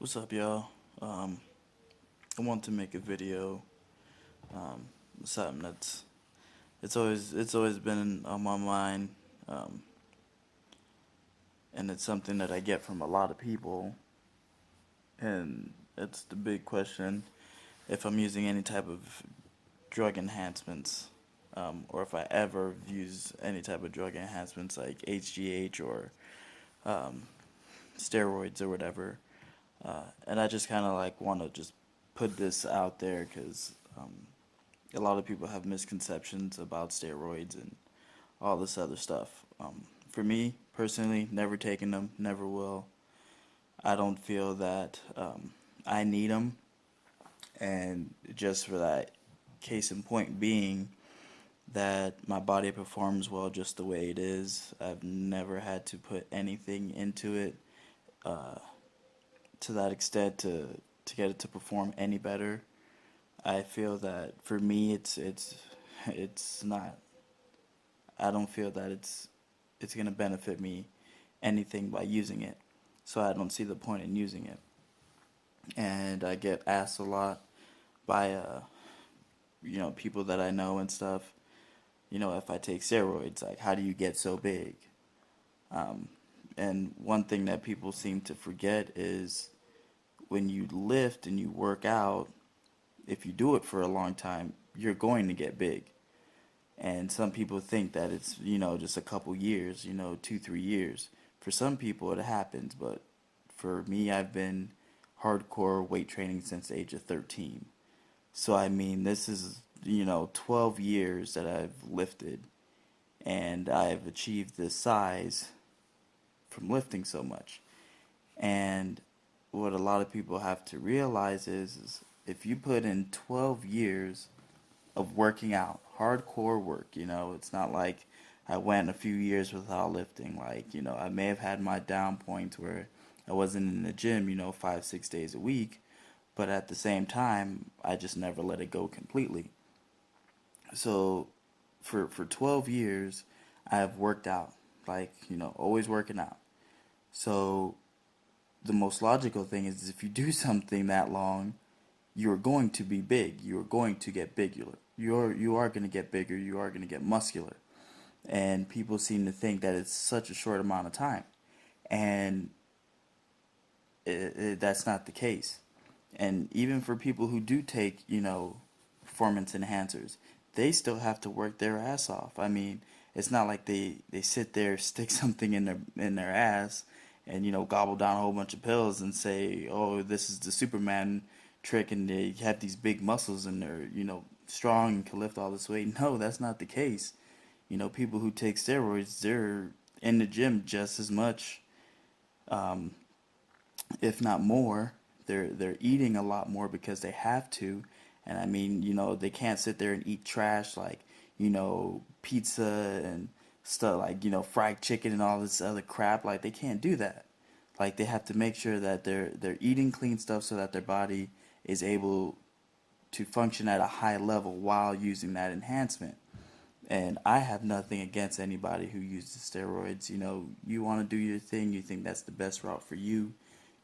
What's up, y'all? Um, I want to make a video. Um, something that's it's always been on my mind, um, and it's something that I get from a lot of people. And it's the big question: if I'm using any type of drug enhancements, or if I ever use any type of drug enhancements like HGH or um, steroids or whatever. And I just kind of like want to just put this out there because a lot of people have misconceptions about steroids and all this other stuff. For me personally, never taken them, never will. I don't feel that I need them, and just for that case in point being that my body performs well just the way it is. I've never had to put anything into it uh, to that extent to get it to perform any better. I feel that for me, it's not. I don't feel that it's gonna benefit me anything by using it, so I don't see the point in using it. And I get asked a lot by people that I know and stuff. If I take steroids, like how do you get so big? Um, and one thing that people seem to forget is when you lift and you work out, if you do it for a long time, you're going to get big. And some people think that it's, just a couple years, 2, 3 years. For some people it happens, but for me, I've been hardcore weight training since the age of 13. So, I mean, this is, 12 years that I've lifted, and I've achieved this size from lifting so much. And what a lot of people have to realize is if you put in 12 years of working out, hardcore work. It's not like I went a few years without lifting. Like, I may have had my down points where I wasn't in the gym, 5, 6 days a week, but at the same time, I just never let it go completely. So, for 12 years, I have worked out, like, always working out. So, the most logical thing is if you do something that long, you're going to be big. You're going to get bigger. You are going to get bigger. You are going to get muscular. And people seem to think that it's such a short amount of time, and that's not the case. And even for people who do take, performance enhancers, they still have to work their ass off. I mean, it's not like they sit there, stick something in their ass, and gobble down a whole bunch of pills and say, "Oh, this is the Superman trick," and they have these big muscles and they're strong and can lift all this weight. No, that's not the case. People who take steroids, they're in the gym just as much, um, if not more. They're eating a lot more because they have to, and I mean, they can't sit there and eat trash like pizza and stuff like fried chicken and all this other crap. Like they can't do that. Like they have to make sure that they're eating clean stuff so that their body is able to function at a high level while using that enhancement. And I have nothing against anybody who uses steroids. You want to do your thing, you think that's the best route for you,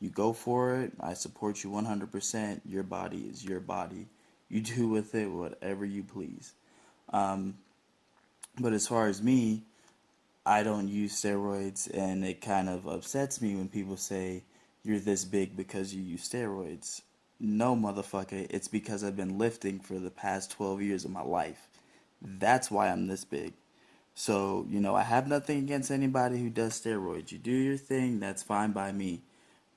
you go for it. I support you 100%. Your body is your body. You do with it whatever you please. Um, but as far as me, I don't use steroids, and it kind of upsets me when people say you're this big because you use steroids. No, motherfucker, it's because I've been lifting for the past 12 years of my life. That's why I'm this big. So, I have nothing against anybody who does steroids. You do your thing, that's fine by me.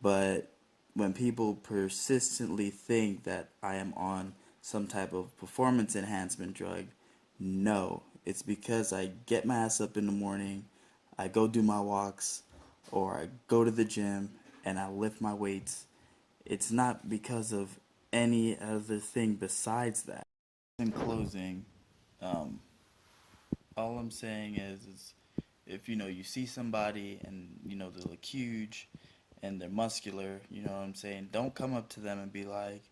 But when people persistently think that I am on some type of performance enhancement drug, no. It's because I get my ass up in the morning, I go do my walks, or I go to the gym and I lift my weights. It's not because of any other thing besides that. In closing, um, all I'm saying is if you see somebody and they look huge and they're muscular, you know what I'm saying? Don't come up to them and be like,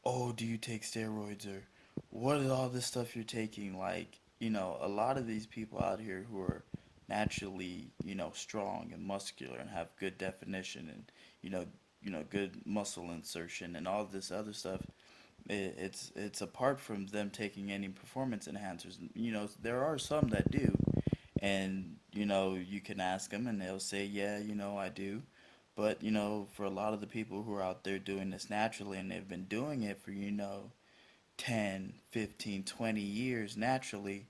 "Oh, do you take steroids?" or "What is all this stuff you're taking?" Like, a lot of these people out here who are naturally, strong and muscular and have good definition and, you know, good muscle insertion and all this other stuff. It's apart from them taking any performance enhancers. There are some that do, and you can ask them and they'll say, yeah, I do. But for a lot of the people who are out there doing this naturally and they've been doing it for 10, 15, 20 years naturally,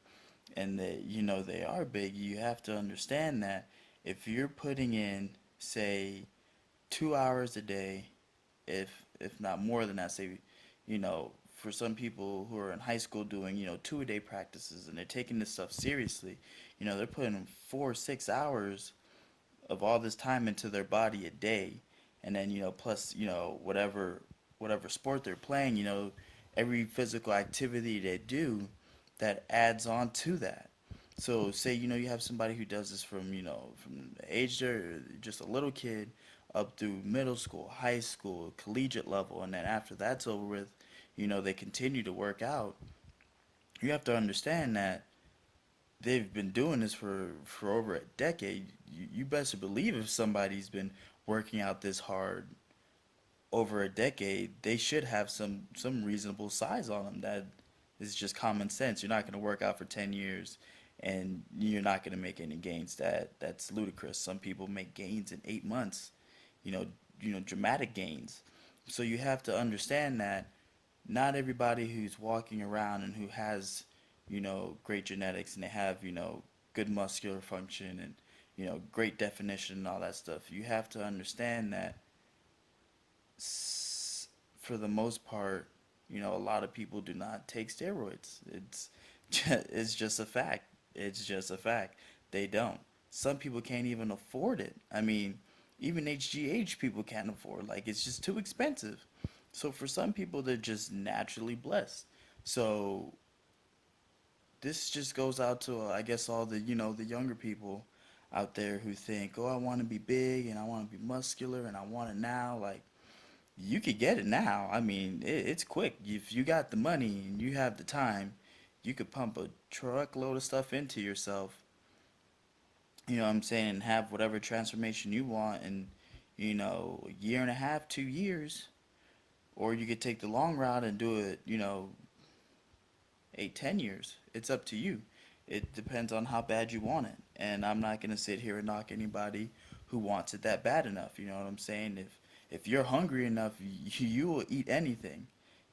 and they are big, you have to understand that if you're putting in, say, 2 hours a day, if not more than that, say, for some people who are in high school doing 2 a day practices and they're taking this stuff seriously, they're putting in 4 or 6 hours of all this time into their body a day, and then plus whatever sport they're playing, every physical activity they do, that adds on to that. So say you have somebody who does this from the age they're just a little kid up through middle school, high school, collegiate level, and then after that's over with, they continue to work out. You have to understand that they've been doing this for over a decade. You best believe if somebody's been working out this hard over a decade, they should have some reasonable size on them. That is just common sense. You're not going to work out for 10 years and you're not going to make any gains. That's ludicrous. Some people make gains in 8 months. You know, dramatic gains. So you have to understand that not everybody who's walking around and who has, great genetics and they have, good muscular function and, great definition and all that stuff. You have to understand that for the most part, a lot of people do not take steroids. It's just a fact. It's just a fact. They don't. Some people can't even afford it. I mean, even HGH people can't afford. Like it's just too expensive. So for some people, they're just naturally blessed. So this just goes out to I guess all the younger people out there who think, oh, I want to be big and I want to be muscular and I want it now. Like you could get it now. I mean, it's quick. If you got the money and you have the time, you could pump a truckload of stuff into yourself. You know what I'm saying? And have whatever transformation you want in, a year and a half, 2 years. Or you could take the long route and do it, 8, 10 years. It's up to you. It depends on how bad you want it. And I'm not gonna sit here and knock anybody who wants it that bad enough. You know what I'm saying? If you're hungry enough, you will eat anything.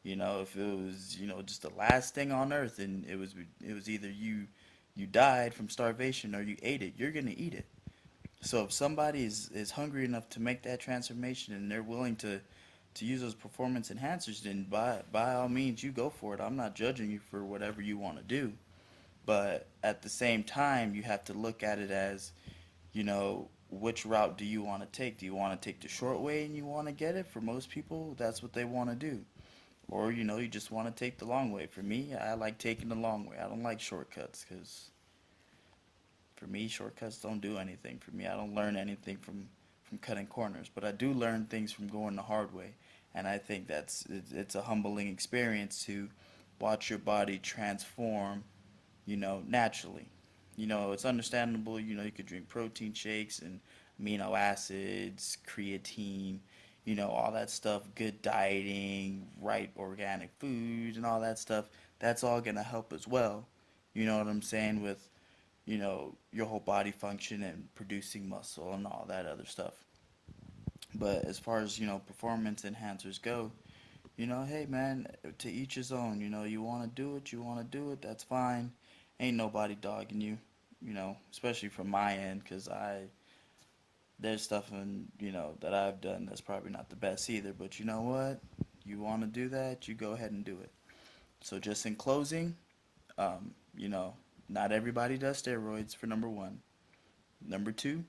If it was just the last thing on earth, and it was either you died from starvation or you ate it, you're gonna eat it. So if somebody is hungry enough to make that transformation and they're willing to use those performance enhancers, then by all means you go for it. I'm not judging you for whatever you want to do. But at the same time, you have to look at it as, which route do you want to take? Do you want to take the short way and you want to get it? For most people, that's what they want to do. Or, you just want to take the long way. For me, I like taking the long way. I don't like shortcuts because for me, shortcuts don't do anything for me. I don't learn anything from cutting corners, but I do learn things from going the hard way. And I think it's a humbling experience to watch your body transform, naturally. It's understandable, you could drink protein shakes and amino acids, creatine, all that stuff, good dieting, right organic food and all that stuff. That's all going to help as well. You know what I'm saying? With, your whole body function and producing muscle and all that other stuff. But as far as, performance enhancers go, hey man, to each his own. You want to do it, that's fine. Ain't nobody dogging you, especially from my end, because there's stuff that I've done that's probably not the best either. But you know what? You want to do that, you go ahead and do it. So just in closing, um, you know, not everybody does steroids for number one. Number two,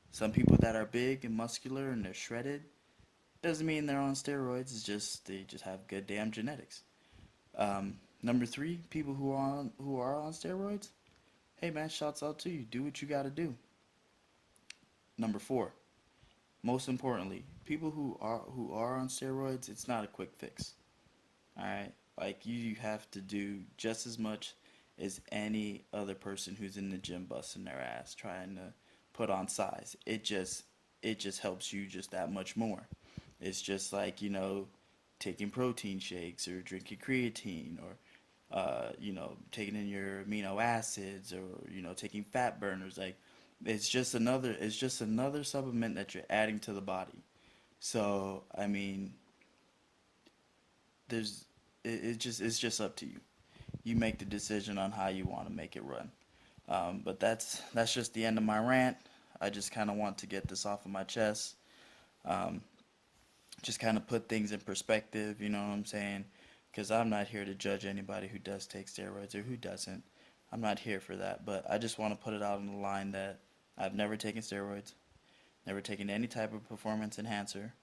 some people that are big and muscular and they're shredded doesn't mean they're on steroids. It's just they just have good damn genetics. Number three, people who are on steroids, hey man, shouts out to you. Do what you got to do. Number four, most importantly, people who are on steroids, it's not a quick fix. All right, like you have to do just as much as any other person who's in the gym busting their ass trying to put on size. It just helps you just that much more. It's just like, taking protein shakes or drinking creatine or, taking in your amino acids or, taking fat burners. Like, it's just another supplement that you're adding to the body. So, I mean, there's, it's just up to you. You make the decision on how you want to make it run. But that's just the end of my rant. I just kind of want to get this off of my chest. Um, just kind of put things in perspective, you know what I'm saying? Because I'm not here to judge anybody who does take steroids or who doesn't. I'm not here for that, but I just want to put it out on the line that I've never taken steroids, never taken any type of performance enhancer.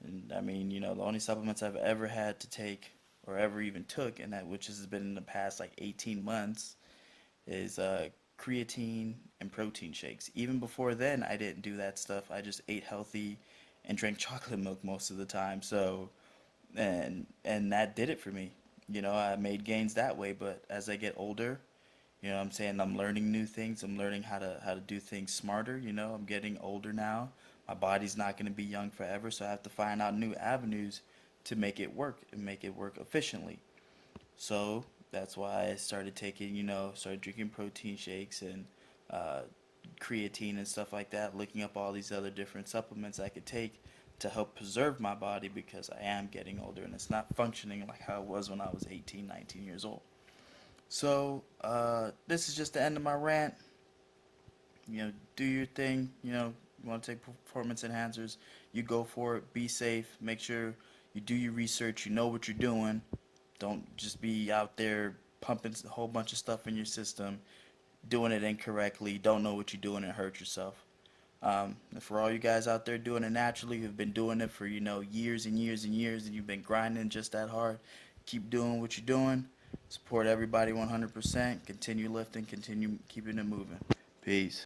And I mean, the only supplements I've ever had to take or ever even took, and that which has been in the past like 18 months, is creatine and protein shakes. Even before then, I didn't do that stuff. I just ate healthy and drank chocolate milk most of the time. So, and that did it for me. I made gains that way, but as I get older, what I'm saying, I'm learning new things. I'm learning how to do things smarter. I'm getting older now. My body's not going to be young forever, so I have to find out new avenues to make it work and make it work efficiently. So that's why I started started drinking protein shakes and uh, creatine and stuff like that, looking up all these other different supplements I could take to help preserve my body because I am getting older and it's not functioning like how it was when I was 18, 19 years old. So this is just the end of my rant. Do your thing. You want to take performance enhancers, you go for it. Be safe. Make sure you do your research. You know what you're doing. Don't just be out there pumping a whole bunch of stuff in your system, doing it incorrectly, don't know what you're doing, and hurt yourself. And for all you guys out there doing it naturally, who've been doing it for years and years and years, and you've been grinding just that hard, keep doing what you're doing. Support everybody 100%. Continue lifting. Continue keeping it moving. Peace.